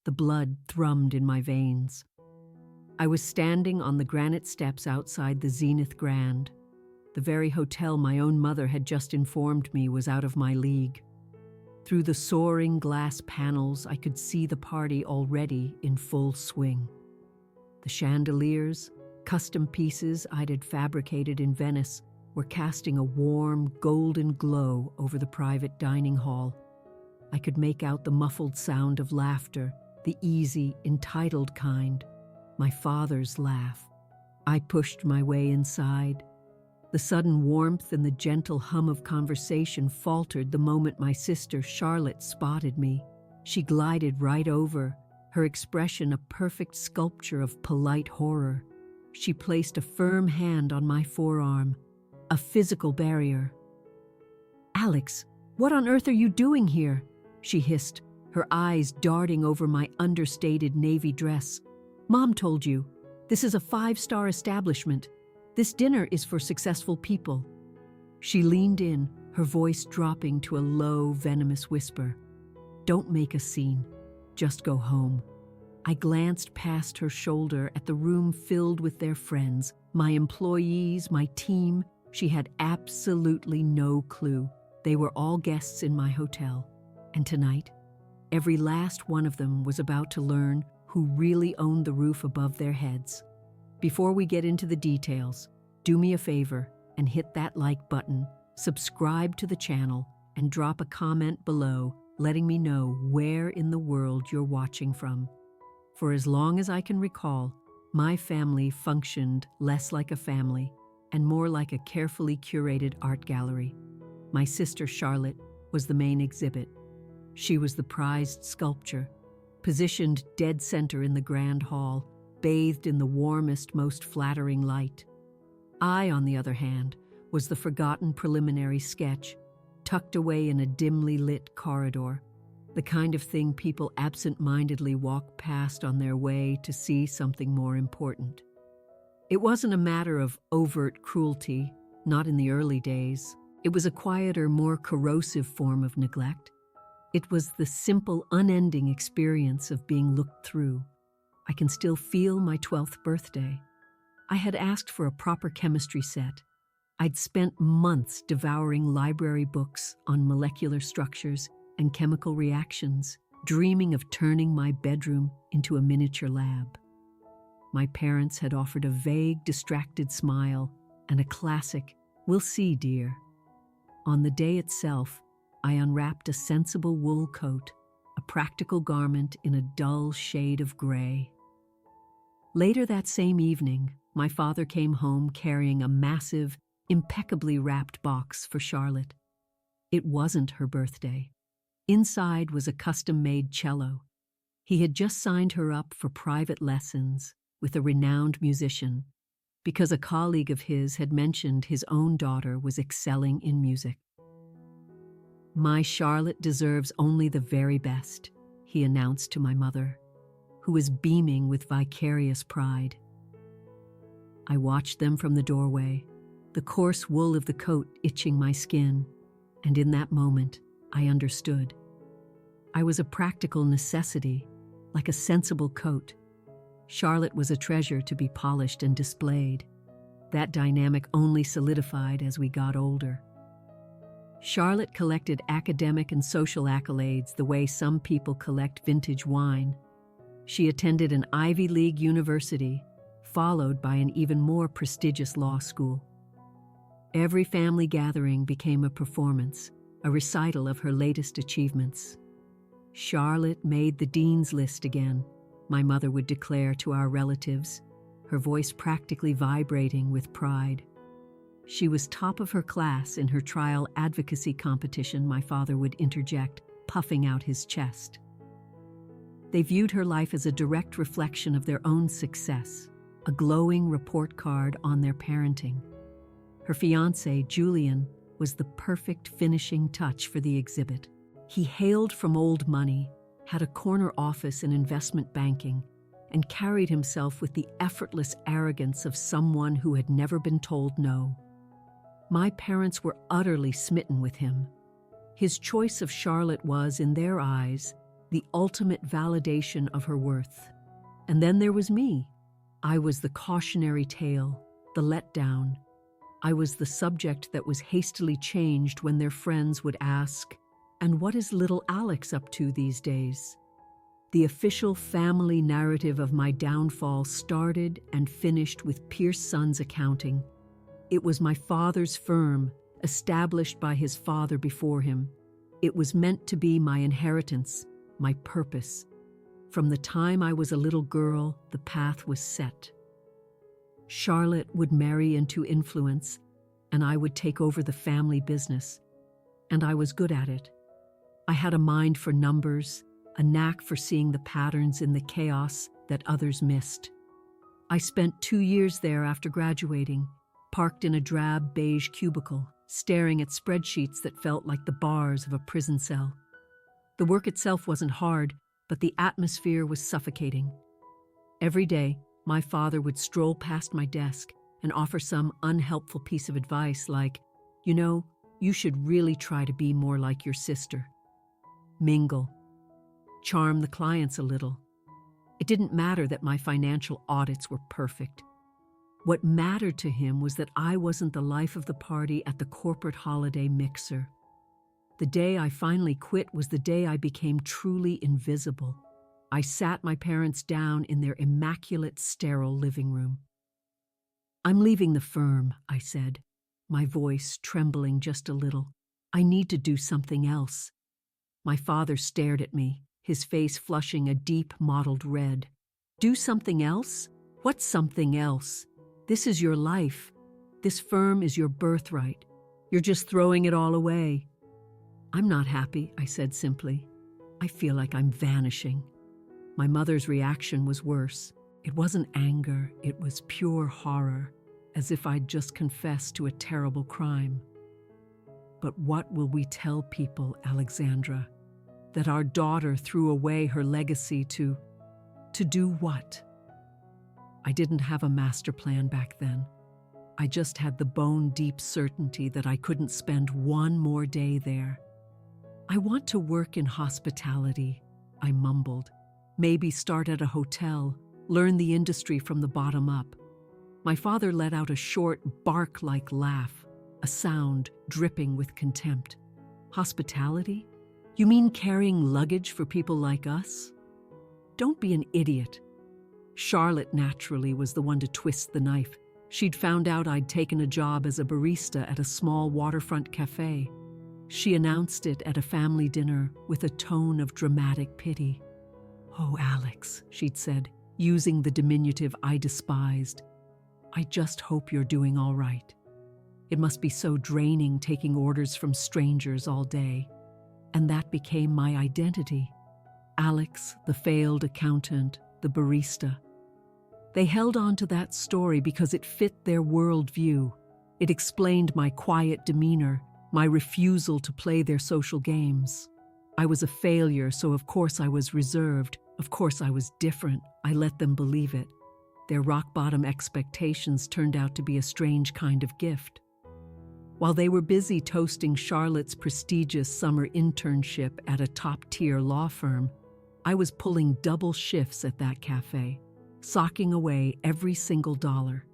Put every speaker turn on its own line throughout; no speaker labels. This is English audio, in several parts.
The blood thrummed in my veins. I was standing on the granite steps outside the Zenith Grand, the very hotel my own mother had just informed me was out of my league. Through the soaring glass panels, I could see the party already in full swing. The chandeliers, custom pieces I'd had fabricated in Venice, were casting a warm, golden glow over the private dining hall. I could make out the muffled sound of laughter, the easy, entitled kind, my father's laugh. I pushed my way inside. The sudden warmth and the gentle hum of conversation faltered the moment my sister Charlotte spotted me. She glided right over, her expression a perfect sculpture of polite horror. She placed a firm hand on my forearm, a physical barrier. "Alex, what on earth are you doing here?" she hissed, her eyes darting over my understated navy dress. "Mom told you, this is a 5-star establishment. This dinner is for successful people." She leaned in, her voice dropping to a low, venomous whisper. "Don't make a scene. Just go home." I glanced past her shoulder at the room filled with their friends, my employees, my team. She had absolutely no clue. They were all guests in my hotel. And tonight, every last one of them was about to learn who really owned the roof above their heads. Before we get into the details, do me a favor and hit that like button, subscribe to the channel, and drop a comment below letting me know where in the world you're watching from. For as long as I can recall, my family functioned less like a family and more like a carefully curated art gallery. My sister Charlotte was the main exhibit. She was the prized sculpture, positioned dead center in the grand hall, bathed in the warmest, most flattering light. I, on the other hand, was the forgotten preliminary sketch, tucked away in a dimly lit corridor, the kind of thing people absent-mindedly walk past on their way to see something more important. It wasn't a matter of overt cruelty, not in the early days. It was a quieter, more corrosive form of neglect. It was the simple, unending experience of being looked through. I can still feel my 12th birthday. I had asked for a proper chemistry set. I'd spent months devouring library books on molecular structures and chemical reactions, dreaming of turning my bedroom into a miniature lab. My parents had offered a vague, distracted smile and a classic, "We'll see, dear." On the day itself, I unwrapped a sensible wool coat, a practical garment in a dull shade of gray. Later that same evening, my father came home carrying a massive, impeccably wrapped box for Charlotte. It wasn't her birthday. Inside was a custom-made cello. He had just signed her up for private lessons with a renowned musician because a colleague of his had mentioned his own daughter was excelling in music. "My Charlotte deserves only the very best," he announced to my mother, who was beaming with vicarious pride. I watched them from the doorway, the coarse wool of the coat itching my skin, and in that moment, I understood. I was a practical necessity, like a sensible coat. Charlotte was a treasure to be polished and displayed. That dynamic only solidified as we got older. Charlotte collected academic and social accolades the way some people collect vintage wine. She attended an Ivy League university, followed by an even more prestigious law school. Every family gathering became a performance, a recital of her latest achievements. "Charlotte made the dean's list again," my mother would declare to our relatives, her voice practically vibrating with pride. "She was top of her class in her trial advocacy competition," my father would interject, puffing out his chest. They viewed her life as a direct reflection of their own success, a glowing report card on their parenting. Her fiancé, Julian, was the perfect finishing touch for the exhibit. He hailed from old money, had a corner office in investment banking, and carried himself with the effortless arrogance of someone who had never been told no. My parents were utterly smitten with him. His choice of Charlotte was, in their eyes, the ultimate validation of her worth. And then there was me. I was the cautionary tale, the letdown. I was the subject that was hastily changed when their friends would ask, "And what is little Alex up to these days?" The official family narrative of my downfall started and finished with Pierce Sons Accounting. It was my father's firm, established by his father before him. It was meant to be my inheritance, my purpose. From the time I was a little girl, the path was set. Charlotte would marry into influence, and I would take over the family business. And I was good at it. I had a mind for numbers, a knack for seeing the patterns in the chaos that others missed. I spent 2 years there after graduating, parked in a drab beige cubicle, staring at spreadsheets that felt like the bars of a prison cell. The work itself wasn't hard, but the atmosphere was suffocating. Every day, my father would stroll past my desk and offer some unhelpful piece of advice like, "You should really try to be more like your sister. Mingle. Charm the clients a little." It didn't matter that my financial audits were perfect. What mattered to him was that I wasn't the life of the party at the corporate holiday mixer. The day I finally quit was the day I became truly invisible. I sat my parents down in their immaculate, sterile living room. "I'm leaving the firm," I said, my voice trembling just a little. "I need to do something else." My father stared at me, his face flushing a deep mottled red. "Do something else? What's something else? This is your life. This firm is your birthright. You're just throwing it all away." "I'm not happy," I said simply. "I feel like I'm vanishing." My mother's reaction was worse. It wasn't anger, it was pure horror, as if I'd just confessed to a terrible crime. "But what will we tell people, Alexandra? That our daughter threw away her legacy to do what?" I didn't have a master plan back then. I just had the bone-deep certainty that I couldn't spend one more day there. "I want to work in hospitality," I mumbled. "Maybe start at a hotel, learn the industry from the bottom up." My father let out a short, bark-like laugh, a sound dripping with contempt. "Hospitality? You mean carrying luggage for people like us? Don't be an idiot." Charlotte naturally was the one to twist the knife. She'd found out I'd taken a job as a barista at a small waterfront cafe. She announced it at a family dinner with a tone of dramatic pity. "Oh, Alex," she'd said, using the diminutive I despised. "I just hope you're doing all right. It must be so draining taking orders from strangers all day." And that became my identity. Alex, the failed accountant, the barista. They held on to that story because it fit their worldview. It explained my quiet demeanor, my refusal to play their social games. I was a failure, so of course I was reserved. Of course I was different. I let them believe it. Their rock-bottom expectations turned out to be a strange kind of gift. While they were busy toasting Charlotte's prestigious summer internship at a top-tier law firm, I was pulling double shifts at that cafe, socking away every single dollar.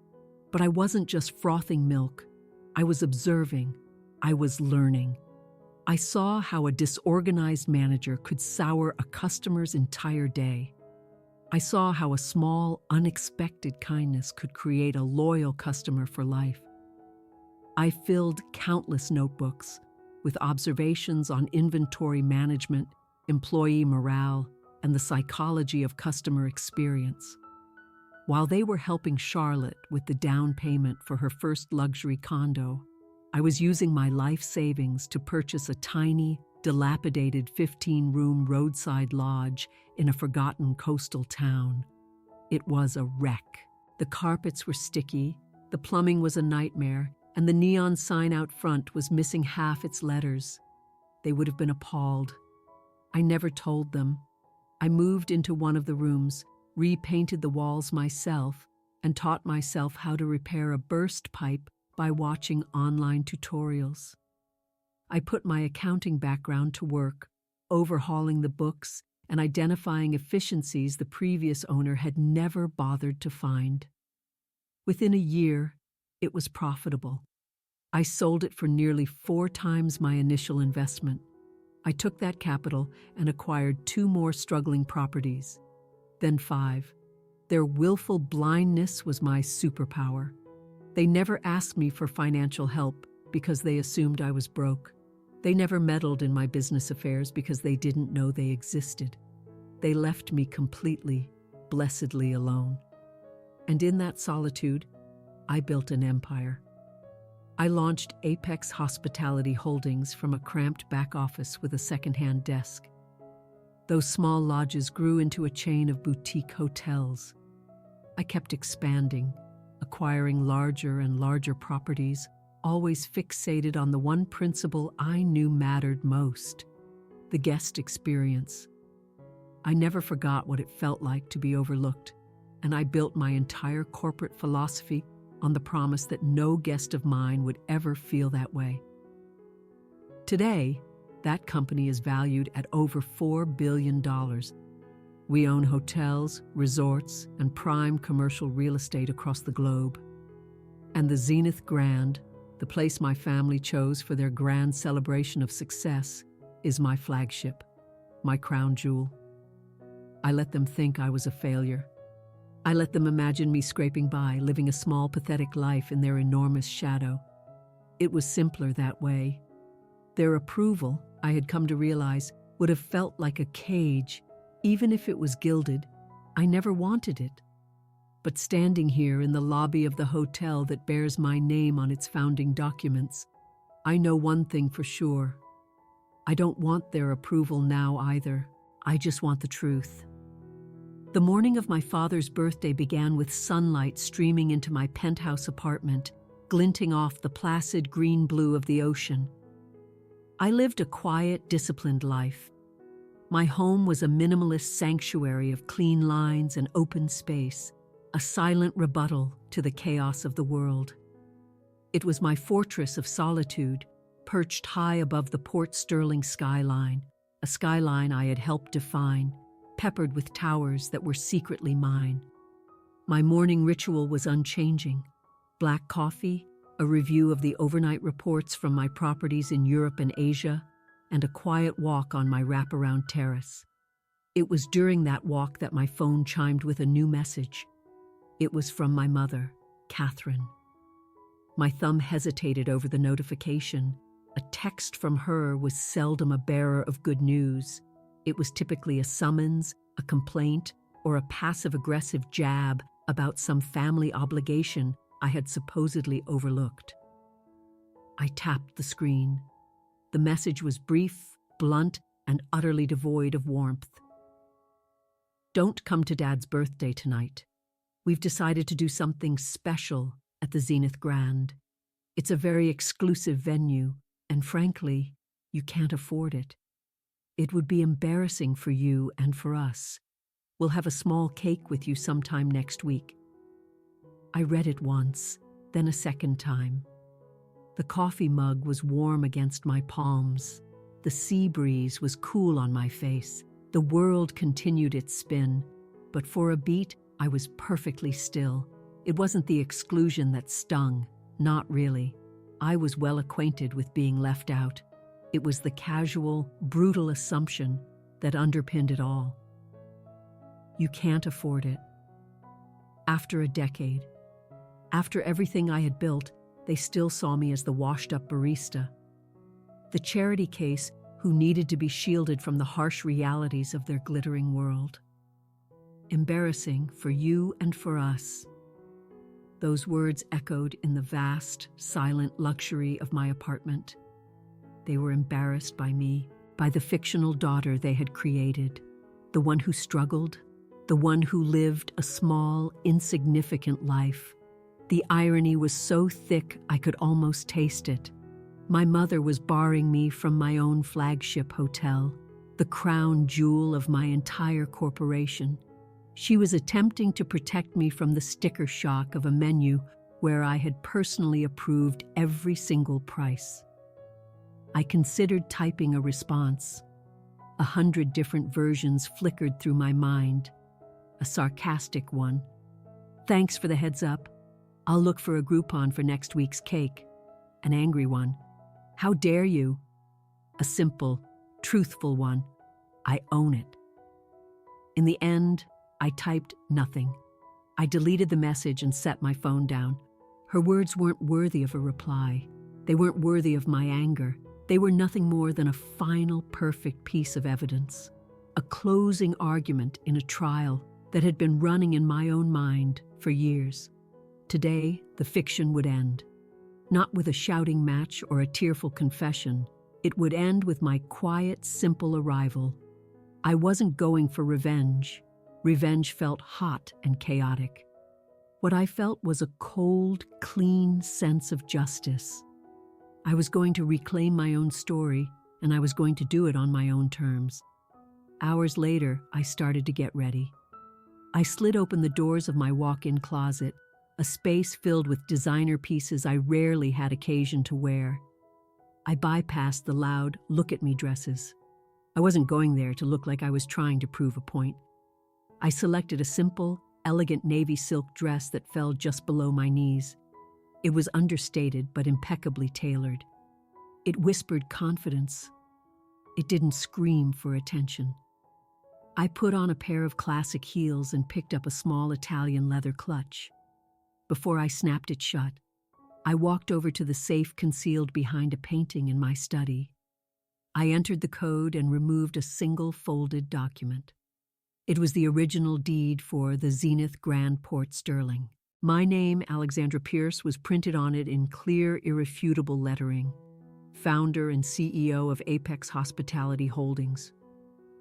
But I wasn't just frothing milk. I was observing. I was learning. I saw how a disorganized manager could sour a customer's entire day. I saw how a small, unexpected kindness could create a loyal customer for life. I filled countless notebooks with observations on inventory management, employee morale, and the psychology of customer experience. While they were helping Charlotte with the down payment for her first luxury condo, I was using my life savings to purchase a tiny, dilapidated 15-room roadside lodge in a forgotten coastal town. It was a wreck. The carpets were sticky, the plumbing was a nightmare, and the neon sign out front was missing half its letters. They would have been appalled. I never told them. I moved into one of the rooms, repainted the walls myself, and taught myself how to repair a burst pipe by watching online tutorials. I put my accounting background to work, overhauling the books and identifying efficiencies the previous owner had never bothered to find. Within a year, it was profitable. I sold it for nearly 4 times my initial investment. I took that capital and acquired 2 more struggling properties, then 5. Their willful blindness was my superpower. They never asked me for financial help because they assumed I was broke. They never meddled in my business affairs because they didn't know they existed. They left me completely, blessedly alone. And in that solitude, I built an empire. I launched Apex Hospitality Holdings from a cramped back office with a second-hand desk. Those small lodges grew into a chain of boutique hotels. I kept expanding, acquiring larger and larger properties, always fixated on the one principle I knew mattered most: the guest experience. I never forgot what it felt like to be overlooked, and I built my entire corporate philosophy on the promise that no guest of mine would ever feel that way. Today, that company is valued at over $4 billion. We own hotels, resorts, and prime commercial real estate across the globe. And the Zenith Grand, the place my family chose for their grand celebration of success, is my flagship, my crown jewel. I let them think I was a failure. I let them imagine me scraping by, living a small, pathetic life in their enormous shadow. It was simpler that way. Their approval, I had come to realize, would have felt like a cage, even if it was gilded. I never wanted it. But standing here in the lobby of the hotel that bears my name on its founding documents, I know one thing for sure. I don't want their approval now either. I just want the truth. The morning of my father's birthday began with sunlight streaming into my penthouse apartment, glinting off the placid green blue of the ocean. I lived a quiet, disciplined life. My home was a minimalist sanctuary of clean lines and open space, a silent rebuttal to the chaos of the world. It was my fortress of solitude, perched high above the Port Sterling skyline, a skyline I had helped define, peppered with towers that were secretly mine. My morning ritual was unchanging: black coffee, a review of the overnight reports from my properties in Europe and Asia, and a quiet walk on my wraparound terrace. It was during that walk that my phone chimed with a new message. It was from my mother, Catherine. My thumb hesitated over the notification. A text from her was seldom a bearer of good news. It was typically a summons, a complaint, or a passive-aggressive jab about some family obligation I had supposedly overlooked. I tapped the screen. The message was brief, blunt, and utterly devoid of warmth. "Don't come to Dad's birthday tonight. We've decided to do something special at the Zenith Grand. It's a very exclusive venue, and frankly, you can't afford it. It would be embarrassing for you and for us. We'll have a small cake with you sometime next week." I read it once, then a second time. The coffee mug was warm against my palms. The sea breeze was cool on my face. The world continued its spin, but for a beat, I was perfectly still. It wasn't the exclusion that stung, not really. I was well acquainted with being left out. It was the casual, brutal assumption that underpinned it all. You can't afford it. After a decade, after everything I had built, they still saw me as the washed-up barista, the charity case who needed to be shielded from the harsh realities of their glittering world. Embarrassing for you and for us. Those words echoed in the vast, silent luxury of my apartment. They were embarrassed by me, by the fictional daughter they had created, the one who struggled, the one who lived a small, insignificant life. The irony was so thick I could almost taste it. My mother was barring me from my own flagship hotel, the crown jewel of my entire corporation. She was attempting to protect me from the sticker shock of a menu where I had personally approved every single price. I considered typing a response, 100 different versions flickered through my mind. A sarcastic one. Thanks for the heads up. I'll look for a Groupon for next week's cake. An angry one. How dare you? A simple, truthful one. I own it. In the end, I typed nothing. I deleted the message and set my phone down. Her words weren't worthy of a reply. They weren't worthy of my anger. They were nothing more than a final, perfect piece of evidence. A closing argument in a trial that had been running in my own mind for years. Today, the fiction would end. Not with a shouting match or a tearful confession. It would end with my quiet, simple arrival. I wasn't going for revenge. Revenge felt hot and chaotic. What I felt was a cold, clean sense of justice. I was going to reclaim my own story, and I was going to do it on my own terms. Hours later, I started to get ready. I slid open the doors of my walk-in closet, a space filled with designer pieces I rarely had occasion to wear. I bypassed the loud, look-at-me dresses. I wasn't going there to look like I was trying to prove a point. I selected a simple, elegant navy silk dress that fell just below my knees. It was understated but impeccably tailored. It whispered confidence. It didn't scream for attention. I put on a pair of classic heels and picked up a small Italian leather clutch. Before I snapped it shut, I walked over to the safe concealed behind a painting in my study. I entered the code and removed a single folded document. It was the original deed for the Zenith Grand Port Sterling. My name, Alexandra Pierce, was printed on it in clear, irrefutable lettering. Founder and CEO of Apex Hospitality Holdings.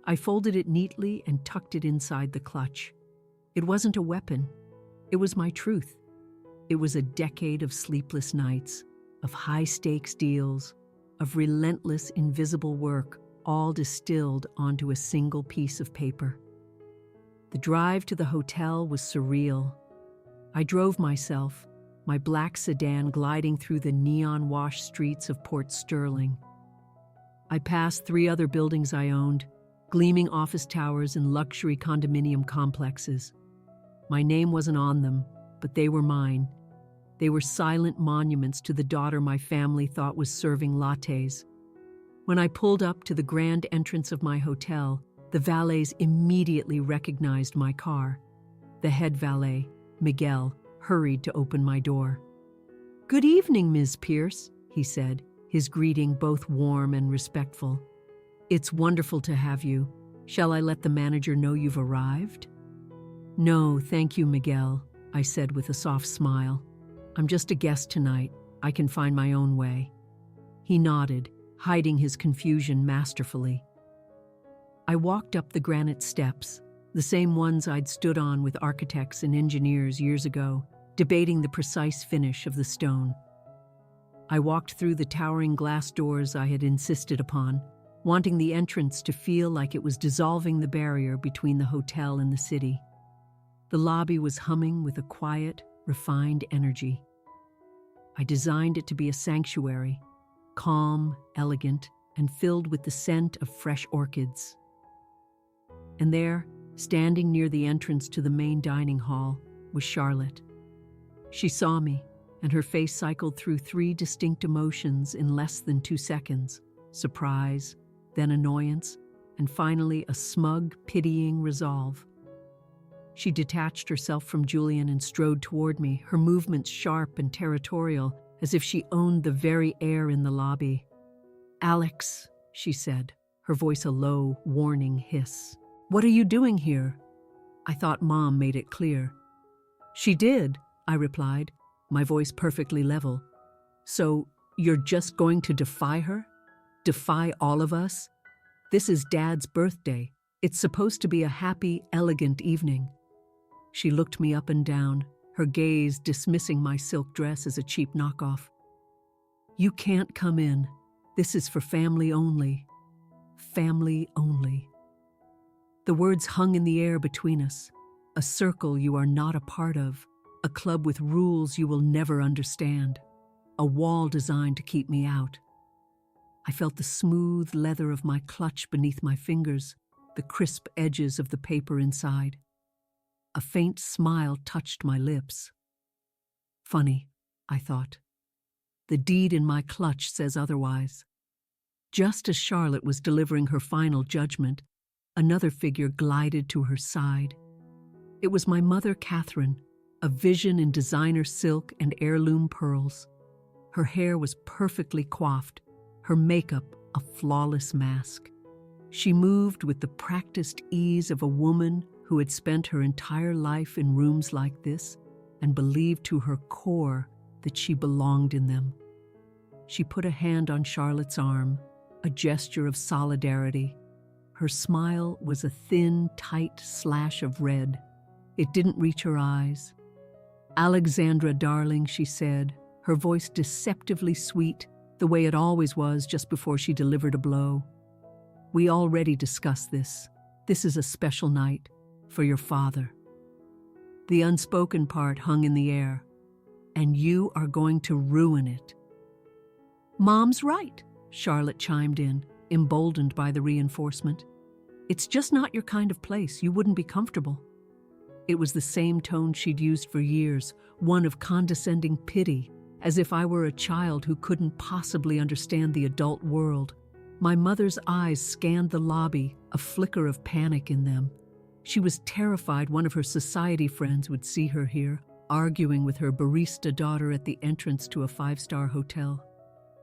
I folded it neatly and tucked it inside the clutch. It wasn't a weapon. It was my truth. It was a decade of sleepless nights, of high-stakes deals, of relentless, invisible work, all distilled onto a single piece of paper. The drive to the hotel was surreal. I drove myself, my black sedan gliding through the neon-washed streets of Port Sterling. I passed 3 other buildings I owned, gleaming office towers and luxury condominium complexes. My name wasn't on them, but they were mine. They were silent monuments to the daughter my family thought was serving lattes. When I pulled up to the grand entrance of my hotel, the valets immediately recognized my car. The head valet, Miguel, hurried to open my door. "Good evening, Ms. Pierce," he said, his greeting both warm and respectful. "It's wonderful to have you. Shall I let the manager know you've arrived?" "No, thank you, Miguel," I said with a soft smile. "I'm just a guest tonight. I can find my own way." He nodded, hiding his confusion masterfully. I walked up the granite steps, the same ones I'd stood on with architects and engineers years ago, debating the precise finish of the stone. I walked through the towering glass doors I had insisted upon, wanting the entrance to feel like it was dissolving the barrier between the hotel and the city. The lobby was humming with a quiet, refined energy. I designed it to be a sanctuary, calm, elegant, and filled with the scent of fresh orchids. And there, standing near the entrance to the main dining hall, was Charlotte. She saw me, and her face cycled through 3 distinct emotions in less than 2 seconds: surprise, then annoyance, and finally a smug, pitying resolve. She detached herself from Julian and strode toward me, her movements sharp and territorial, as if she owned the very air in the lobby. "Alex," she said, her voice a low, warning hiss. "What are you doing here?" I thought Mom made it clear. "She did," I replied, my voice perfectly level. "So, you're just going to defy her? Defy all of us? This is Dad's birthday. It's supposed to be a happy, elegant evening." She looked me up and down, her gaze dismissing my silk dress as a cheap knockoff. "You can't come in. This is for family only. Family only." The words hung in the air between us. A circle you are not a part of. A club with rules you will never understand. A wall designed to keep me out. I felt the smooth leather of my clutch beneath my fingers, the crisp edges of the paper inside. A faint smile touched my lips. Funny, I thought. The deed in my clutch says otherwise. Just as Charlotte was delivering her final judgment, another figure glided to her side. It was my mother, Catherine, a vision in designer silk and heirloom pearls. Her hair was perfectly coiffed, her makeup a flawless mask. She moved with the practiced ease of a woman who had spent her entire life in rooms like this and believed to her core that she belonged in them. She put a hand on Charlotte's arm, a gesture of solidarity. Her smile was a thin, tight slash of red. It didn't reach her eyes. "Alexandra, darling," she said, her voice deceptively sweet, the way it always was just before she delivered a blow. "We already discussed this. This is a special night for your father." The unspoken part hung in the air. "And you are going to ruin it." "Mom's right," Charlotte chimed in, emboldened by the reinforcement. "It's just not your kind of place. You wouldn't be comfortable." It was the same tone she'd used for years, one of condescending pity, as if I were a child who couldn't possibly understand the adult world. My mother's eyes scanned the lobby, a flicker of panic in them. She was terrified one of her society friends would see her here, arguing with her barista daughter at the entrance to a five-star hotel.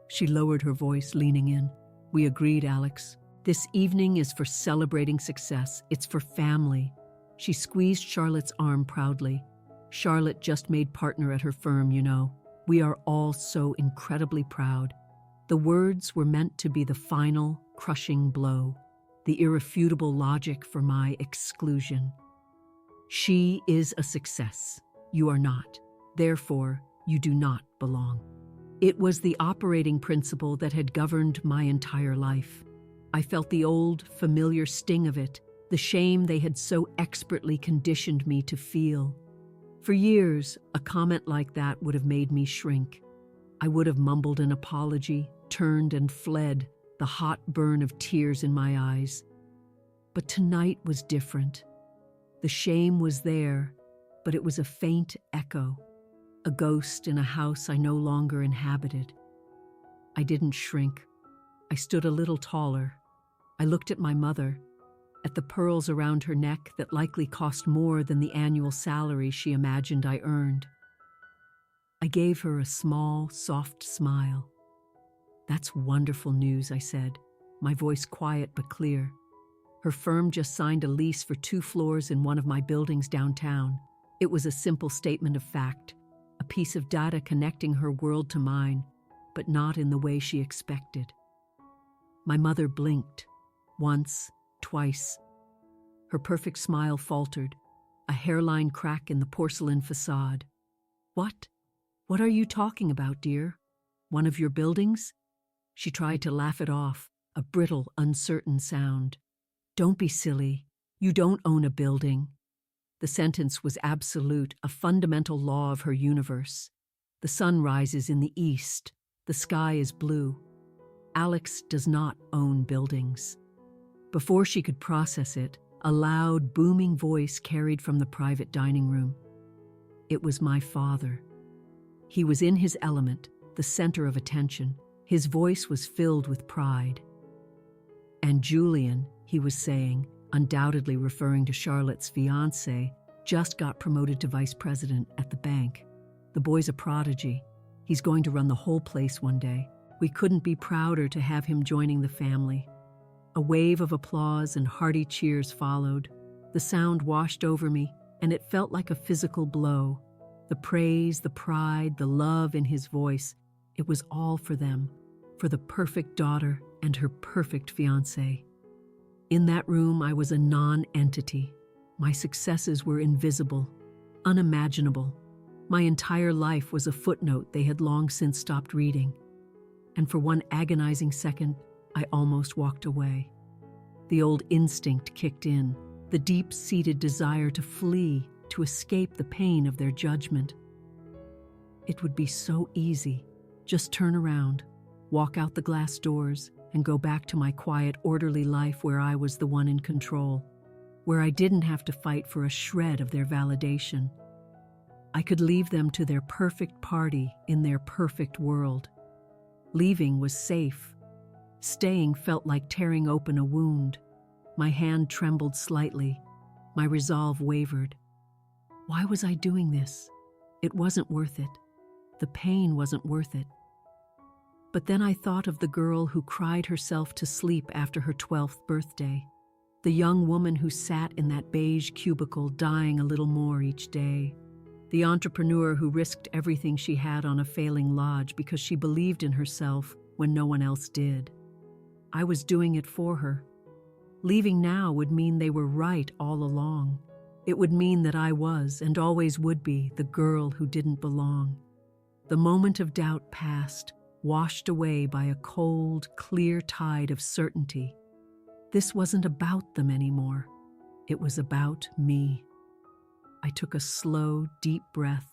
She lowered her voice, leaning in. "We agreed, Alex. This evening is for celebrating success. It's for family." She squeezed Charlotte's arm proudly. "Charlotte just made partner at her firm, you know. We are all so incredibly proud." The words were meant to be the final, crushing blow, the irrefutable logic for my exclusion. "She is a success. You are not. Therefore, you do not belong." It was the operating principle that had governed my entire life. I felt the old, familiar sting of it, the shame they had so expertly conditioned me to feel. For years, a comment like that would have made me shrink. I would have mumbled an apology, turned and fled, the hot burn of tears in my eyes. But tonight was different. The shame was there, but it was a faint echo, a ghost in a house I no longer inhabited. I didn't shrink. I stood a little taller. I looked at my mother, at the pearls around her neck that likely cost more than the annual salary she imagined I earned. I gave her a small, soft smile. "That's wonderful news," I said, my voice quiet but clear. Her firm just signed a lease for 2 floors in one of my buildings downtown. It was a simple statement of fact, a piece of data connecting her world to mine, but not in the way she expected. My mother blinked, once, twice. Her perfect smile faltered, a hairline crack in the porcelain facade. "What? What are you talking about, dear? One of your buildings?" She tried to laugh it off, a brittle, uncertain sound. "Don't be silly. You don't own a building." The sentence was absolute, a fundamental law of her universe. The sun rises in the east. The sky is blue. Alex does not own buildings. Before she could process it, a loud, booming voice carried from the private dining room. It was my father. He was in his element, the center of attention. His voice was filled with pride. "And Julian," he was saying, undoubtedly referring to Charlotte's fiancé, "just got promoted to vice president at the bank. The boy's a prodigy. He's going to run the whole place one day. We couldn't be prouder to have him joining the family." A wave of applause and hearty cheers followed. The sound washed over me, and it felt like a physical blow. The praise, the pride, the love in his voice, it was all for them, for the perfect daughter and her perfect fiancé. In that room, I was a non-entity. My successes were invisible, unimaginable. My entire life was a footnote they had long since stopped reading. And for one agonizing second, I almost walked away. The old instinct kicked in, the deep-seated desire to flee, to escape the pain of their judgment. It would be so easy. Just turn around, walk out the glass doors, and go back to my quiet, orderly life where I was the one in control, where I didn't have to fight for a shred of their validation. I could leave them to their perfect party in their perfect world. Leaving was safe. Staying felt like tearing open a wound. My hand trembled slightly. My resolve wavered. Why was I doing this? It wasn't worth it. The pain wasn't worth it. But then I thought of the girl who cried herself to sleep after her 12th birthday, the young woman who sat in that beige cubicle dying a little more each day, the entrepreneur who risked everything she had on a failing lodge because she believed in herself when no one else did. I was doing it for her. Leaving now would mean they were right all along. It would mean that I was, and always would be, the girl who didn't belong. The moment of doubt passed, washed away by a cold, clear tide of certainty. This wasn't about them anymore. It was about me. I took a slow, deep breath,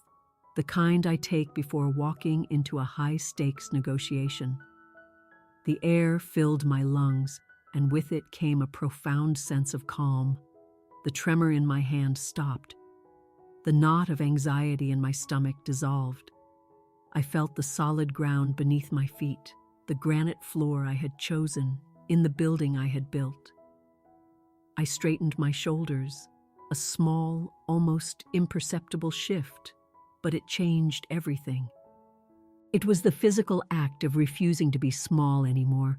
the kind I take before walking into a high-stakes negotiation. The air filled my lungs, and with it came a profound sense of calm. The tremor in my hand stopped. The knot of anxiety in my stomach dissolved. I felt the solid ground beneath my feet, the granite floor I had chosen in the building I had built. I straightened my shoulders, a small, almost imperceptible shift, but it changed everything. It was the physical act of refusing to be small anymore.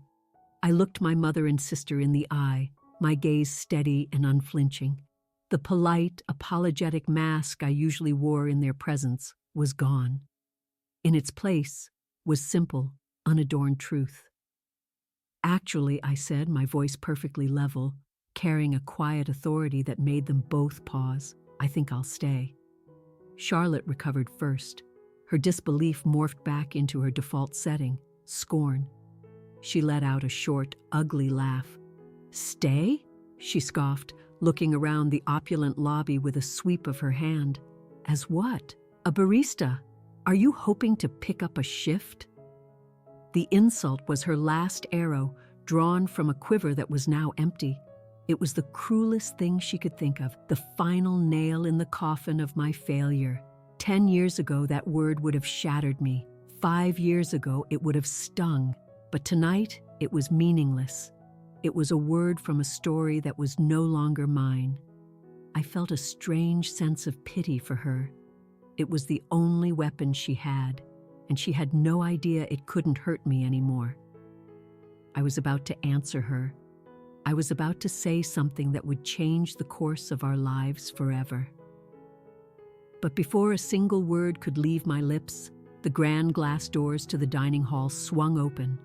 I looked my mother and sister in the eye, my gaze steady and unflinching. The polite, apologetic mask I usually wore in their presence was gone. In its place was simple, unadorned truth. Actually, I said, my voice perfectly level, carrying a quiet authority that made them both pause, I think I'll stay. Charlotte recovered first. Her disbelief morphed back into her default setting, scorn. She let out a short, ugly laugh. Stay? She scoffed, looking around the opulent lobby with a sweep of her hand. As what? A barista? Are you hoping to pick up a shift? The insult was her last arrow, drawn from a quiver that was now empty. It was the cruelest thing she could think of, the final nail in the coffin of my failure. 10 years ago, that word would have shattered me. 5 years ago, it would have stung. But tonight, it was meaningless. It was a word from a story that was no longer mine. I felt a strange sense of pity for her. It was the only weapon she had, and she had no idea it couldn't hurt me anymore. I was about to answer her. I was about to say something that would change the course of our lives forever. But before a single word could leave my lips, the grand glass doors to the dining hall swung open.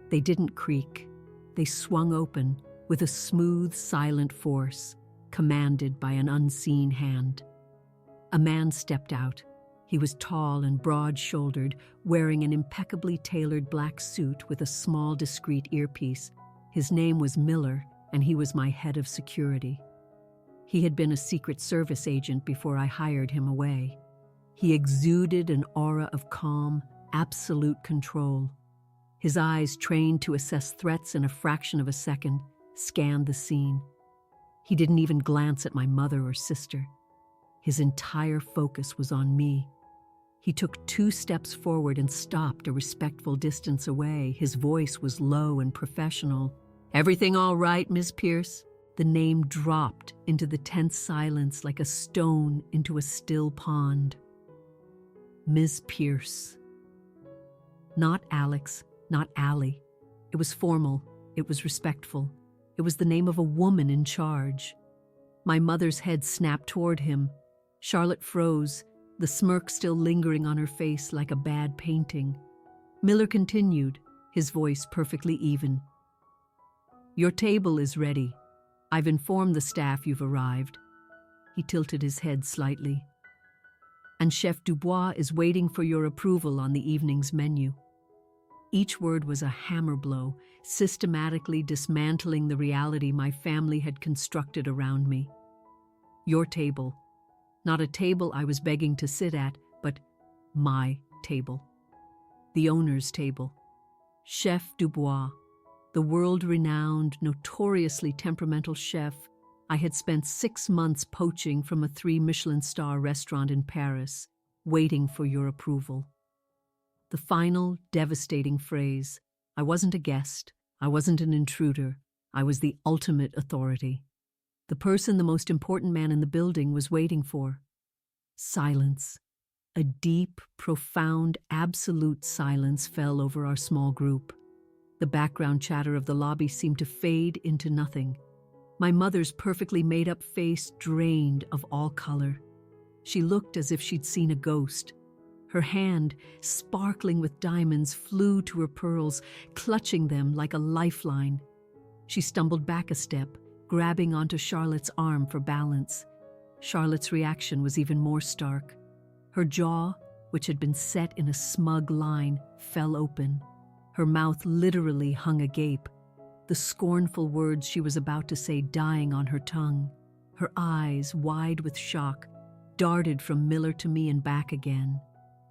They didn't creak. They swung open with a smooth, silent force, commanded by an unseen hand. A man stepped out. He was tall and broad-shouldered, wearing an impeccably tailored black suit with a small, discreet earpiece. His name was Miller, and he was my head of security. He had been a Secret Service agent before I hired him away. He exuded an aura of calm, absolute control. His eyes, trained to assess threats in a fraction of a second, scanned the scene. He didn't even glance at my mother or sister. His entire focus was on me. He took 2 steps forward and stopped a respectful distance away. His voice was low and professional. "Everything all right, Miss Pierce?" The name dropped into the tense silence like a stone into a still pond. Ms. Pierce. Not Alex, not Allie. It was formal. It was respectful. It was the name of a woman in charge. My mother's head snapped toward him. Charlotte froze, the smirk still lingering on her face like a bad painting. Miller continued, his voice perfectly even. "Your table is ready. I've informed the staff you've arrived." He tilted his head slightly. "And Chef Dubois is waiting for your approval on the evening's menu." Each word was a hammer blow, systematically dismantling the reality my family had constructed around me. Your table. Not a table I was begging to sit at, but my table. The owner's table. Chef Dubois, the world-renowned, notoriously temperamental chef I had spent 6 months poaching from a 3 Michelin-star restaurant in Paris, waiting for your approval. The final, devastating phrase: I wasn't a guest, I wasn't an intruder, I was the ultimate authority. The person the most important man in the building was waiting for. Silence. A deep, profound, absolute silence fell over our small group. The background chatter of the lobby seemed to fade into nothing. My mother's perfectly made-up face drained of all color. She looked as if she'd seen a ghost. Her hand, sparkling with diamonds, flew to her pearls, clutching them like a lifeline. She stumbled back a step, grabbing onto Charlotte's arm for balance. Charlotte's reaction was even more stark. Her jaw, which had been set in a smug line, fell open. Her mouth literally hung agape, the scornful words she was about to say dying on her tongue. Her eyes, wide with shock, darted from Miller to me and back again.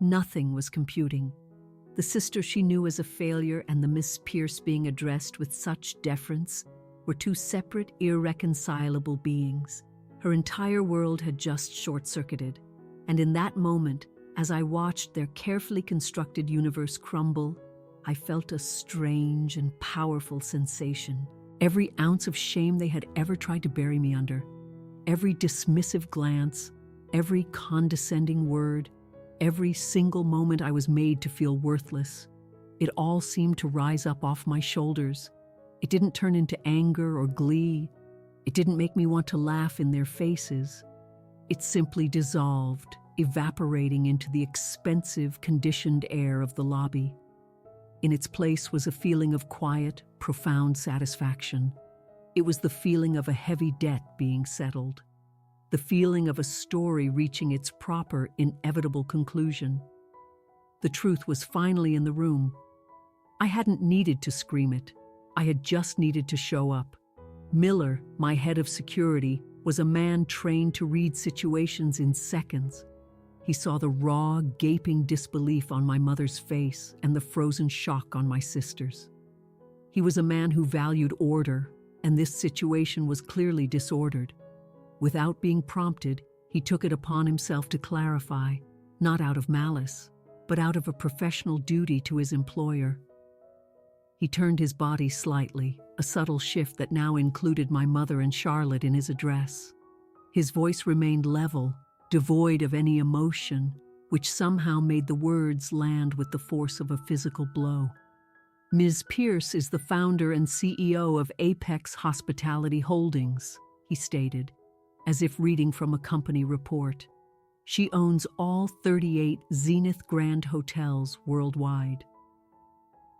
Nothing was computing. The sister she knew as a failure and the Miss Pierce being addressed with such deference were two separate, irreconcilable beings. Her entire world had just short-circuited. And in that moment, as I watched their carefully constructed universe crumble, I felt a strange and powerful sensation. Every ounce of shame they had ever tried to bury me under, every dismissive glance, every condescending word, every single moment I was made to feel worthless, it all seemed to rise up off my shoulders. It didn't turn into anger or glee. It didn't make me want to laugh in their faces. It simply dissolved, evaporating into the expensive, conditioned air of the lobby. In its place was a feeling of quiet, profound satisfaction. It was the feeling of a heavy debt being settled, the feeling of a story reaching its proper, inevitable conclusion. The truth was finally in the room. I hadn't needed to scream it. I had just needed to show up. Miller, my head of security, was a man trained to read situations in seconds. He saw the raw, gaping disbelief on my mother's face and the frozen shock on my sister's. He was a man who valued order, and this situation was clearly disordered. Without being prompted, he took it upon himself to clarify, not out of malice, but out of a professional duty to his employer. He turned his body slightly, a subtle shift that now included my mother and Charlotte in his address. His voice remained level, devoid of any emotion, which somehow made the words land with the force of a physical blow. Ms. Pierce is the founder and CEO of Apex Hospitality Holdings, he stated, as if reading from a company report. She owns all 38 Zenith Grand hotels worldwide.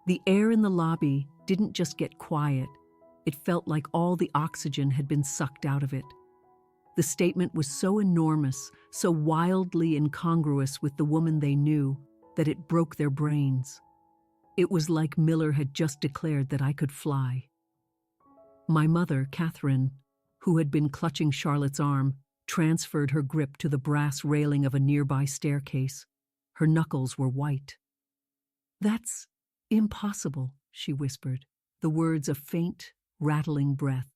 The air in the lobby didn't just get quiet, it felt like all the oxygen had been sucked out of it. The statement was so enormous, so wildly incongruous with the woman they knew, that it broke their brains. It was like Miller had just declared that I could fly. My mother, Catherine, who had been clutching Charlotte's arm, transferred her grip to the brass railing of a nearby staircase. Her knuckles were white. "That's impossible," she whispered, the words a faint, rattling breath.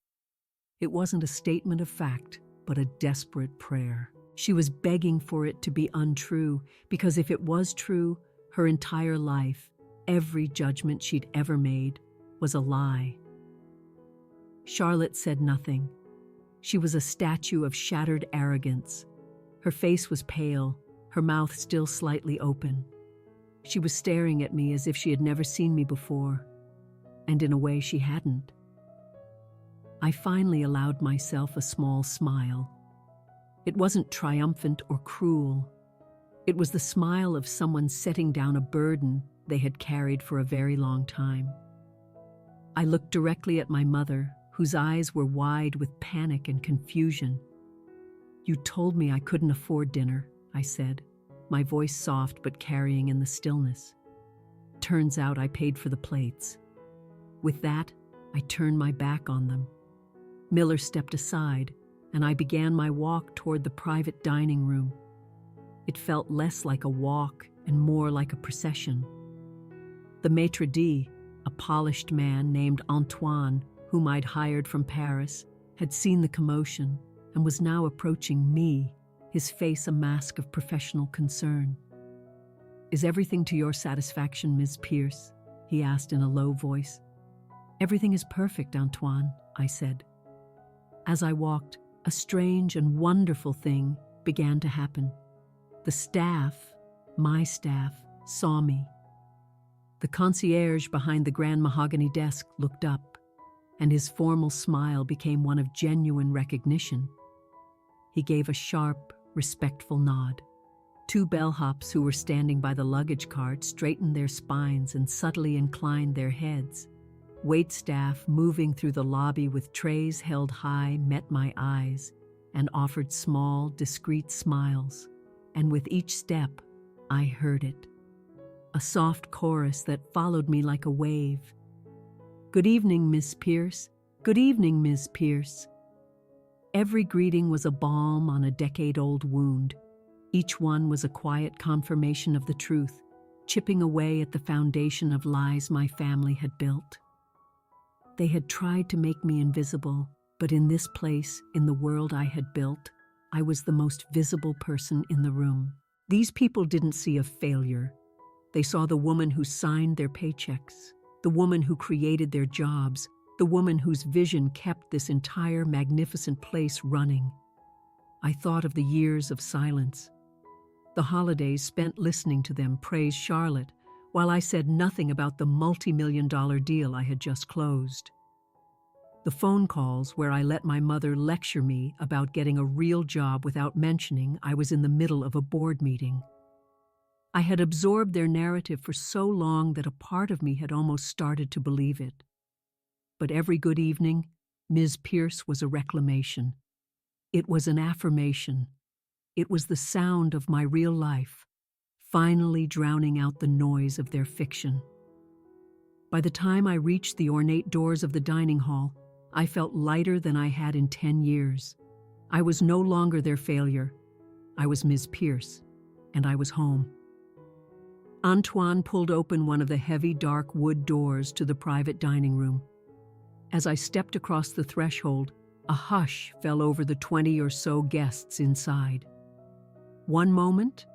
It wasn't a statement of fact, but a desperate prayer. She was begging for it to be untrue, because if it was true, her entire life, every judgment she'd ever made, was a lie. Charlotte said nothing. She was a statue of shattered arrogance. Her face was pale, her mouth still slightly open. She was staring at me as if she had never seen me before, and in a way she hadn't. I finally allowed myself a small smile. It wasn't triumphant or cruel. It was the smile of someone setting down a burden they had carried for a very long time. I looked directly at my mother, whose eyes were wide with panic and confusion. "You told me I couldn't afford dinner," I said, my voice soft but carrying in the stillness. "Turns out I paid for the plates." With that, I turned my back on them. Miller stepped aside, and I began my walk toward the private dining room. It felt less like a walk and more like a procession. The maitre d', A polished man named Antoine, whom I'd hired from Paris, had seen the commotion and was now approaching me, his face a mask of professional concern. "Is everything to your satisfaction, Miss Pierce?" he asked in a low voice. "Everything is perfect, Antoine," I said. As I walked, a strange and wonderful thing began to happen. The staff, my staff, saw me. The concierge behind the grand mahogany desk looked up, and his formal smile became one of genuine recognition. He gave a sharp, respectful nod. Two bellhops who were standing by the luggage cart straightened their spines and subtly inclined their heads. Waitstaff moving through the lobby with trays held high met my eyes and offered small, discreet smiles. And with each step, I heard it. A soft chorus that followed me like a wave. "Good evening, Miss Pierce. Good evening, Miss Pierce." Every greeting was a balm on a decade-old wound. Each one was a quiet confirmation of the truth, chipping away at the foundation of lies my family had built. They had tried to make me invisible, but in this place, in the world I had built, I was the most visible person in the room. These people didn't see a failure. They saw the woman who signed their paychecks, the woman who created their jobs, the woman whose vision kept this entire magnificent place running. I thought of the years of silence, the holidays spent listening to them praise Charlotte, while I said nothing about the multi-million-dollar deal I had just closed. The phone calls where I let my mother lecture me about getting a real job without mentioning I was in the middle of a board meeting. I had absorbed their narrative for so long that a part of me had almost started to believe it. But every good evening, Ms. Pierce was a reclamation. It was an affirmation. It was the sound of my real life, finally drowning out the noise of their fiction. By the time I reached the ornate doors of the dining hall, I felt lighter than I had in 10 years. I was no longer their failure. I was Ms. Pierce, and I was home. Antoine pulled open one of the heavy, dark wood doors to the private dining room. As I stepped across the threshold, a hush fell over the 20 or so guests inside. One moment,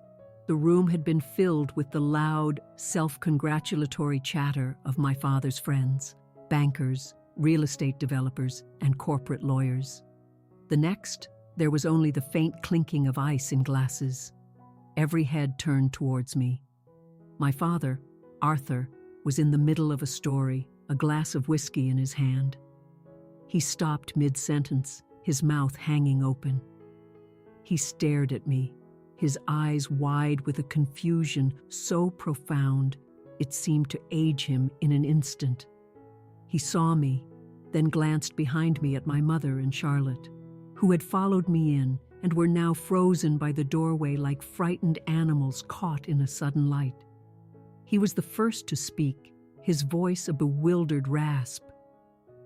the room had been filled with the loud, self-congratulatory chatter of my father's friends, bankers, real estate developers, and corporate lawyers. The next, there was only the faint clinking of ice in glasses. Every head turned towards me. My father, Arthur, was in the middle of a story, a glass of whiskey in his hand. He stopped mid-sentence, his mouth hanging open. He stared at me, his eyes wide with a confusion so profound it seemed to age him in an instant. He saw me, then glanced behind me at my mother and Charlotte, who had followed me in and were now frozen by the doorway like frightened animals caught in a sudden light. He was the first to speak, his voice a bewildered rasp.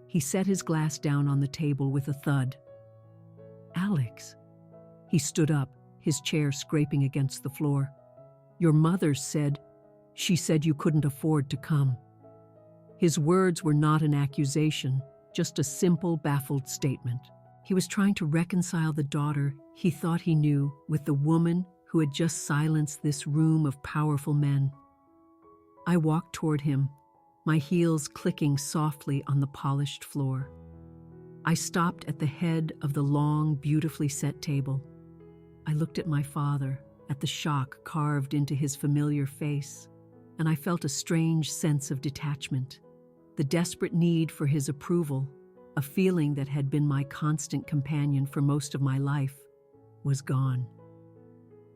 He set his glass down on the table with a thud. "Alex." He stood up, his chair scraping against the floor. "Your mother said, she said you couldn't afford to come." His words were not an accusation, just a simple, baffled statement. He was trying to reconcile the daughter he thought he knew with the woman who had just silenced this room of powerful men. I walked toward him, my heels clicking softly on the polished floor. I stopped at the head of the long, beautifully set table. I looked at my father, at the shock carved into his familiar face, and I felt a strange sense of detachment. The desperate need for his approval, a feeling that had been my constant companion for most of my life, was gone.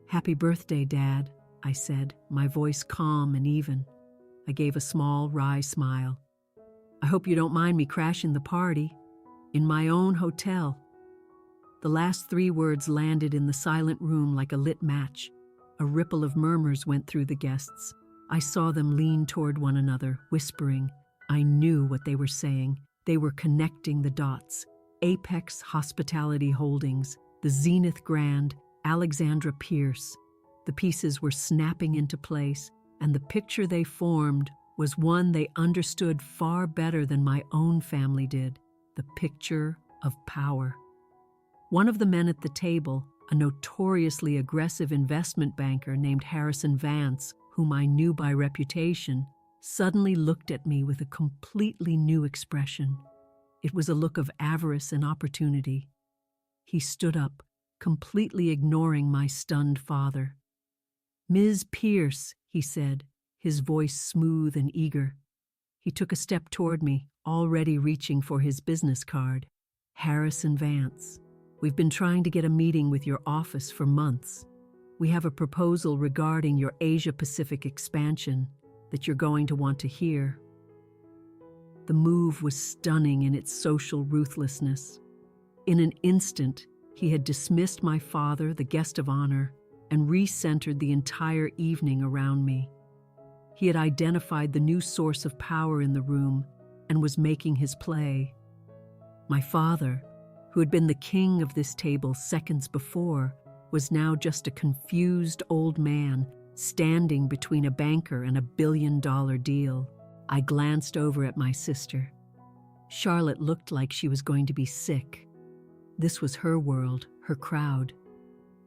"Happy birthday, Dad," I said, my voice calm and even. I gave a small, wry smile. "I hope you don't mind me crashing the party. In my own hotel." The last 3 words landed in the silent room like a lit match. A ripple of murmurs went through the guests. I saw them lean toward one another, whispering. I knew what they were saying. They were connecting the dots. Apex Hospitality Holdings, the Zenith Grand, Alexandra Pierce. The pieces were snapping into place, and the picture they formed was one they understood far better than my own family did: the picture of power. One of the men at the table, a notoriously aggressive investment banker named Harrison Vance, whom I knew by reputation, suddenly looked at me with a completely new expression. It was a look of avarice and opportunity. He stood up, completely ignoring my stunned father. "Ms. Pierce," he said, his voice smooth and eager. He took a step toward me, already reaching for his business card. "Harrison Vance, we've been trying to get a meeting with your office for months. We have a proposal regarding your Asia-Pacific expansion that you're going to want to hear." The move was stunning in its social ruthlessness. In an instant, he had dismissed my father, the guest of honor, and recentered the entire evening around me. He had identified the new source of power in the room and was making his play. My father, who had been the king of this table seconds before, was now just a confused old man standing between a banker and a billion-dollar deal. I glanced over at my sister. Charlotte looked like she was going to be sick. This was her world, her crowd.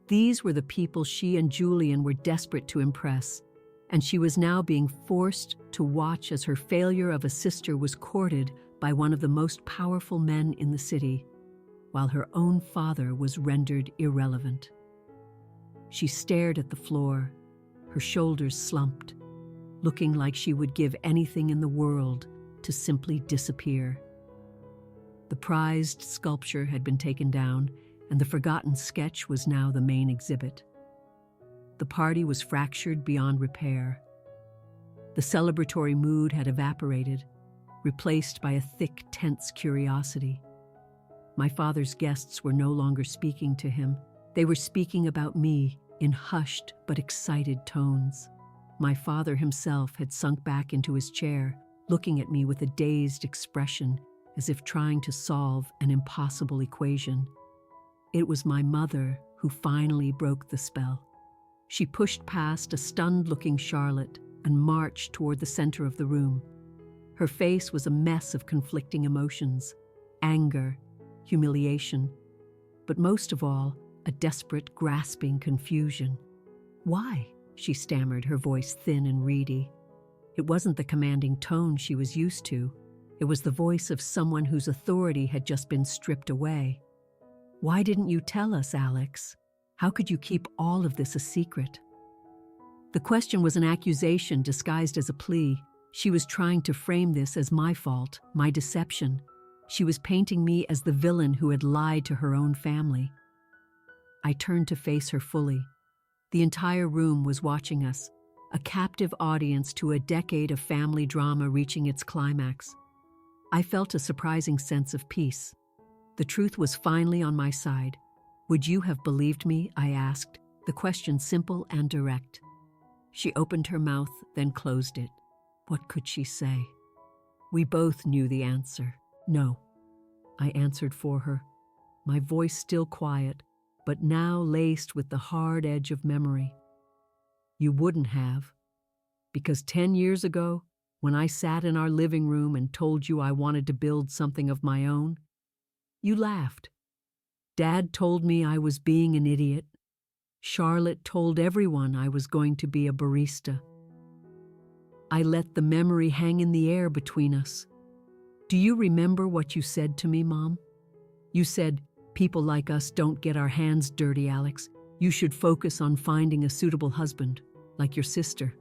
These were the people she and Julian were desperate to impress, and she was now being forced to watch as her failure of a sister was courted by one of the most powerful men in the city, while her own father was rendered irrelevant. She stared at the floor, her shoulders slumped, looking like she would give anything in the world to simply disappear. The prized sculpture had been taken down, and the forgotten sketch was now the main exhibit. The party was fractured beyond repair. The celebratory mood had evaporated, replaced by a thick, tense curiosity. My father's guests were no longer speaking to him. They were speaking about me in hushed but excited tones. My father himself had sunk back into his chair, looking at me with a dazed expression, as if trying to solve an impossible equation. It was my mother who finally broke the spell. She pushed past a stunned-looking Charlotte and marched toward the center of the room. Her face was a mess of conflicting emotions: anger, humiliation, but most of all, a desperate, grasping confusion. "Why?" she stammered, her voice thin and reedy. It wasn't the commanding tone she was used to. It was the voice of someone whose authority had just been stripped away. "Why didn't you tell us, Alex? How could you keep all of this a secret?" The question was an accusation disguised as a plea. She was trying to frame this as my fault, my deception. She was painting me as the villain who had lied to her own family. I turned to face her fully. The entire room was watching us, a captive audience to a decade of family drama reaching its climax. I felt a surprising sense of peace. The truth was finally on my side. "Would you have believed me?" I asked, the question simple and direct. She opened her mouth, then closed it. What could she say? We both knew the answer. "No," I answered for her, my voice still quiet, but now laced with the hard edge of memory. "You wouldn't have, because 10 years ago, when I sat in our living room and told you I wanted to build something of my own, you laughed. Dad told me I was being an idiot. Charlotte told everyone I was going to be a barista. I let the memory hang in the air between us. Do you remember what you said to me, Mom? You said, 'People like us don't get our hands dirty, Alex. You should focus on finding a suitable husband, like your sister.'"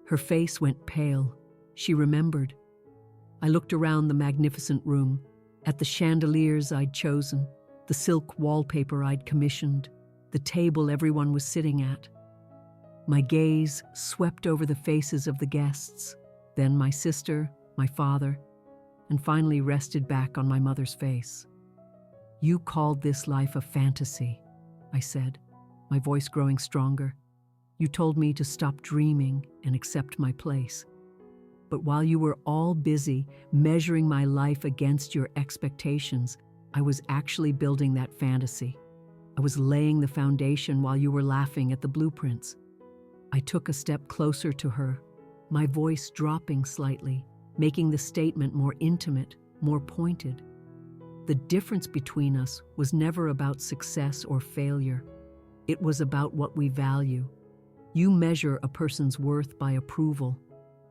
Her face went pale. She remembered. I looked around the magnificent room, at the chandeliers I'd chosen, the silk wallpaper I'd commissioned, the table everyone was sitting at. My gaze swept over the faces of the guests, then my sister, my father, and finally rested back on my mother's face. "You called this life a fantasy," I said, my voice growing stronger. "You told me to stop dreaming and accept my place. But while you were all busy measuring my life against your expectations, I was actually building that fantasy. I was laying the foundation while you were laughing at the blueprints." I took a step closer to her, my voice dropping slightly, making the statement more intimate, more pointed. The difference between us was never about success or failure. It was about what we value. You measure a person's worth by approval,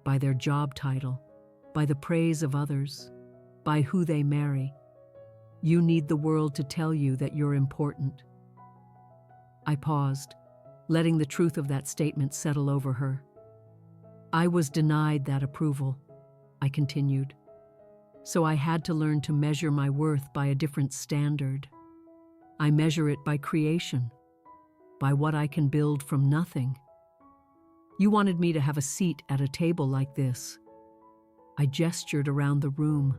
by their job title, by the praise of others, by who they marry. You need the world to tell you that you're important. I paused, letting the truth of that statement settle over her. I was denied that approval, I continued. So I had to learn to measure my worth by a different standard. I measure it by creation, by what I can build from nothing. You wanted me to have a seat at a table like this. I gestured around the room.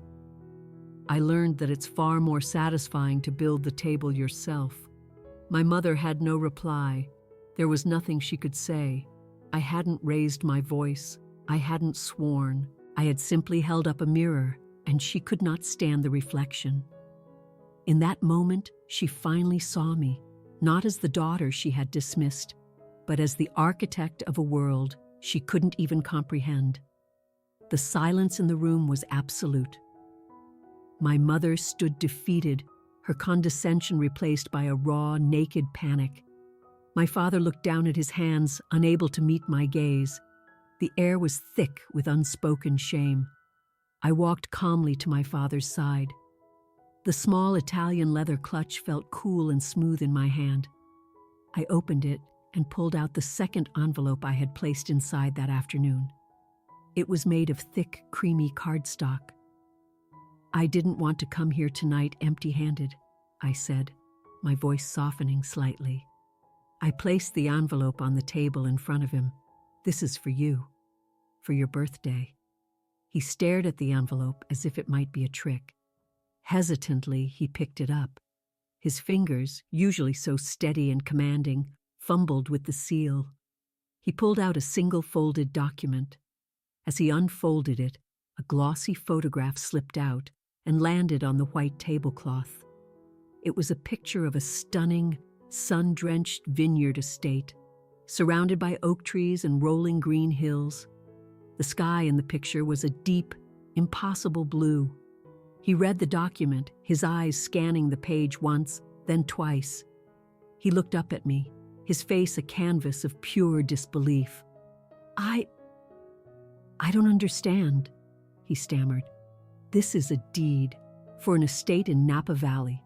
I learned that it's far more satisfying to build the table yourself. My mother had no reply. There was nothing she could say. I hadn't raised my voice. I hadn't sworn. I had simply held up a mirror, and she could not stand the reflection. In that moment, she finally saw me, not as the daughter she had dismissed, but as the architect of a world she couldn't even comprehend. The silence in the room was absolute. My mother stood defeated, her condescension replaced by a raw, naked panic. My father looked down at his hands, unable to meet my gaze. The air was thick with unspoken shame. I walked calmly to my father's side. The small Italian leather clutch felt cool and smooth in my hand. I opened it and pulled out the second envelope I had placed inside that afternoon. It was made of thick, creamy cardstock. I didn't want to come here tonight empty-handed, I said, my voice softening slightly. I placed the envelope on the table in front of him. This is for you, for your birthday. He stared at the envelope as if it might be a trick. Hesitantly, he picked it up. His fingers, usually so steady and commanding, fumbled with the seal. He pulled out a single folded document. As he unfolded it, a glossy photograph slipped out and landed on the white tablecloth. It was a picture of a stunning, sun-drenched vineyard estate, surrounded by oak trees and rolling green hills. The sky in the picture was a deep, impossible blue. He read the document, his eyes scanning the page once, then twice. He looked up at me, his face a canvas of pure disbelief. I don't understand, he stammered. This is a deed for an estate in Napa Valley.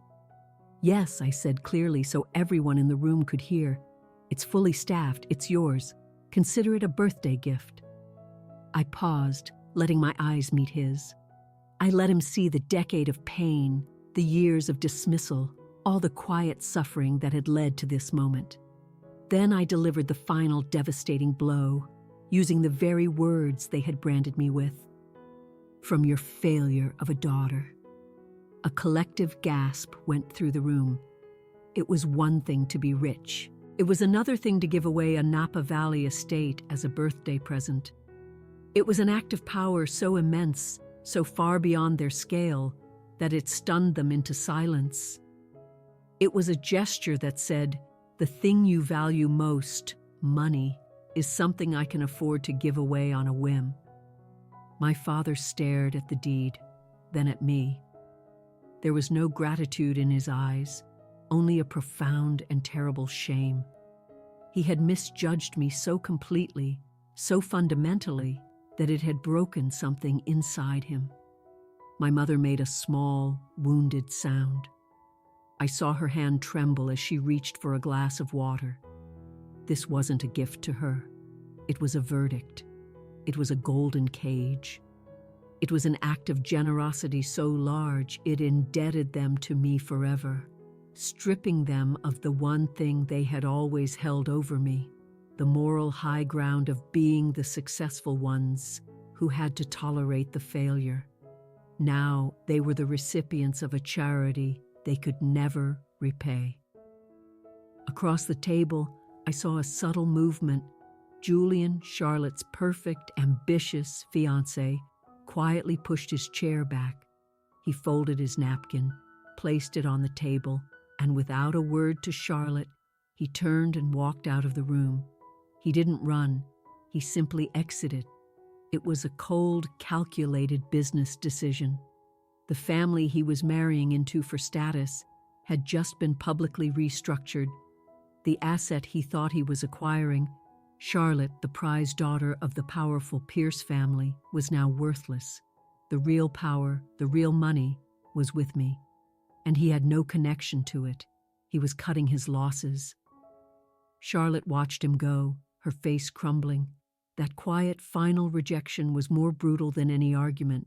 Yes, I said clearly so everyone in the room could hear. It's fully staffed, it's yours. Consider it a birthday gift. I paused, letting my eyes meet his. I let him see the decade of pain, the years of dismissal, all the quiet suffering that had led to this moment. Then I delivered the final devastating blow, using the very words they had branded me with. From your failure of a daughter. A collective gasp went through the room. It was one thing to be rich. It was another thing to give away a Napa Valley estate as a birthday present. It was an act of power so immense, so far beyond their scale, that it stunned them into silence. It was a gesture that said, the thing you value most, money, is something I can afford to give away on a whim. My father stared at the deed, then at me. There was no gratitude in his eyes, only a profound and terrible shame. He had misjudged me so completely, so fundamentally, that it had broken something inside him. My mother made a small, wounded sound. I saw her hand tremble as she reached for a glass of water. This wasn't a gift to her. It was a verdict. It was a golden cage. It was an act of generosity so large it indebted them to me forever, stripping them of the one thing they had always held over me, the moral high ground of being the successful ones who had to tolerate the failure. Now they were the recipients of a charity they could never repay. Across the table, I saw a subtle movement. Julian, Charlotte's perfect, ambitious fiancé, quietly pushed his chair back. He folded his napkin, placed it on the table, and without a word to Charlotte, he turned and walked out of the room. He didn't run. He simply exited, It was a cold, calculated business decision. The family he was marrying into for status had just been publicly restructured. The asset he thought he was acquiring, Charlotte, the prized daughter of the powerful Pierce family, was now worthless. The real power, the real money, was with me, and he had no connection to it. He was cutting his losses. Charlotte watched him go, her face crumbling. That quiet, final rejection was more brutal than any argument.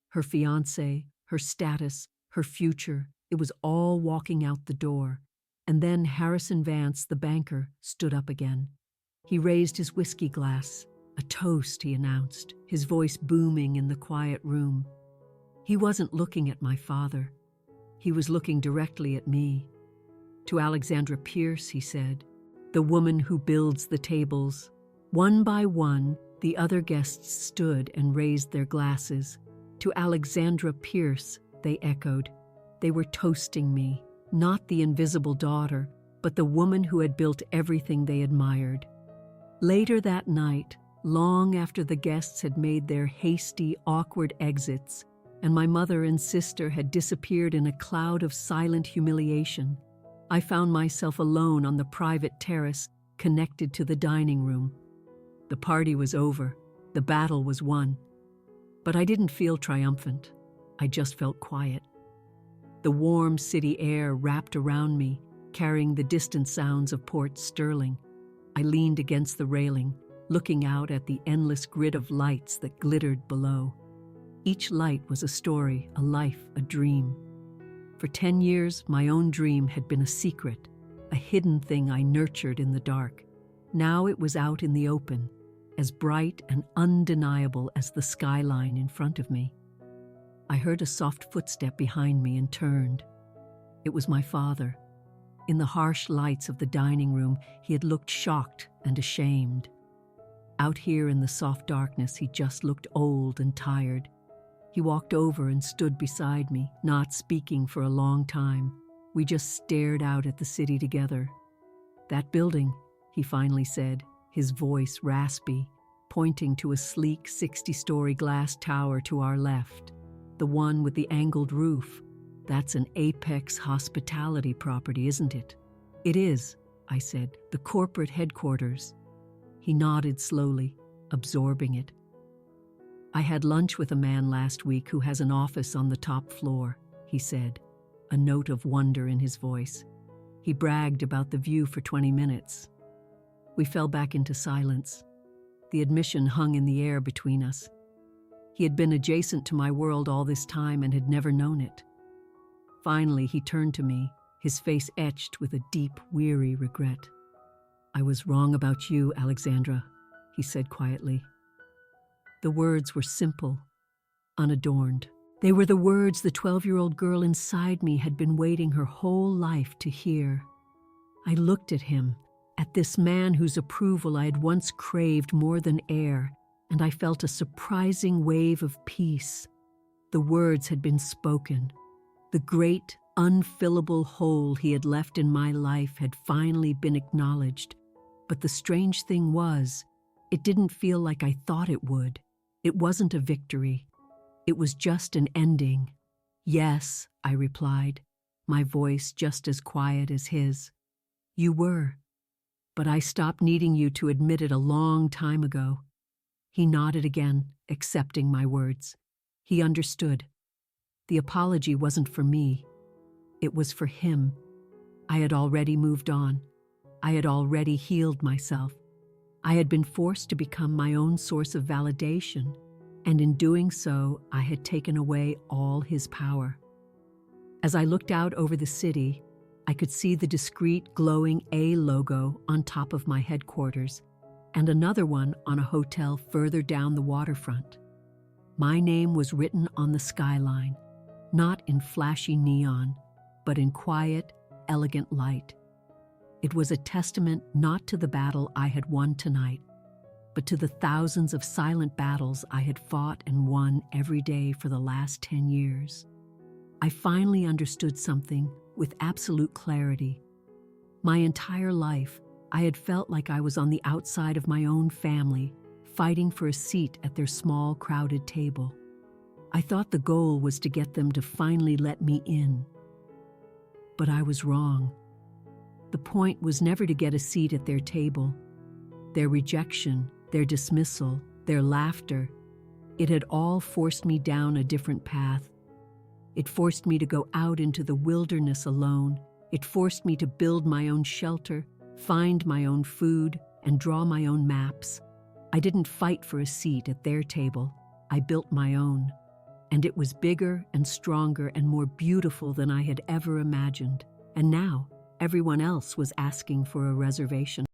Her fiancé, her status, her future, it was all walking out the door. And then Harrison Vance, the banker, stood up again. He raised his whiskey glass. A toast, he announced, his voice booming in the quiet room. He wasn't looking at my father. He was looking directly at me. To Alexandra Pierce, he said, the woman who builds the tables. One by one, the other guests stood and raised their glasses. To Alexandra Pierce, they echoed. They were toasting me, not the invisible daughter, but the woman who had built everything they admired. Later that night, long after the guests had made their hasty, awkward exits, and my mother and sister had disappeared in a cloud of silent humiliation, I found myself alone on the private terrace connected to the dining room. The party was over. The battle was won. But I didn't feel triumphant. I just felt quiet. The warm city air wrapped around me, carrying the distant sounds of Port Sterling. I leaned against the railing, looking out at the endless grid of lights that glittered below. Each light was a story, a life, a dream. For 10 years, my own dream had been a secret, a hidden thing I nurtured in the dark. Now it was out in the open, as bright and undeniable as the skyline in front of me. I heard a soft footstep behind me and turned. It was my father. In the harsh lights of the dining room, he had looked shocked and ashamed. Out here in the soft darkness, he just looked old and tired. He walked over and stood beside me, not speaking for a long time. We just stared out at the city together. "That building," he finally said, his voice raspy, pointing to a sleek 60-story glass tower to our left. "The one with the angled roof. That's an Apex hospitality property, isn't it?" "It is," I said, "the corporate headquarters." He nodded slowly, absorbing it. "I had lunch with a man last week who has an office on the top floor," he said, a note of wonder in his voice. He bragged about the view for 20 minutes. We fell back into silence. The admission hung in the air between us. He had been adjacent to my world all this time and had never known it. Finally, he turned to me, his face etched with a deep, weary regret. "I was wrong about you, Alexandra," he said quietly. The words were simple, unadorned. They were the words the 12-year-old girl inside me had been waiting her whole life to hear. I looked at him, at this man whose approval I had once craved more than air, and I felt a surprising wave of peace. The words had been spoken. The great, unfillable hole he had left in my life had finally been acknowledged. But the strange thing was, it didn't feel like I thought it would. It wasn't a victory. It was just an ending. "Yes," I replied, my voice just as quiet as his. "You were. But I stopped needing you to admit it a long time ago." He nodded again, accepting my words. He understood. The apology wasn't for me. It was for him. I had already moved on. I had already healed myself. I had been forced to become my own source of validation, and in doing so, I had taken away all his power. As I looked out over the city, I could see the discreet, glowing A logo on top of my headquarters, and another one on a hotel further down the waterfront. My name was written on the skyline, not in flashy neon, but in quiet, elegant light. It was a testament not to the battle I had won tonight, but to the thousands of silent battles I had fought and won every day for the last 10 years. I finally understood something with absolute clarity. My entire life, I had felt like I was on the outside of my own family, fighting for a seat at their small, crowded table. I thought the goal was to get them to finally let me in. But I was wrong. The point was never to get a seat at their table. Their rejection, their dismissal, their laughter, it had all forced me down a different path. It forced me to go out into the wilderness alone. It forced me to build my own shelter, find my own food, and draw my own maps. I didn't fight for a seat at their table. I built my own. And it was bigger and stronger and more beautiful than I had ever imagined. And now, everyone else was asking for a reservation.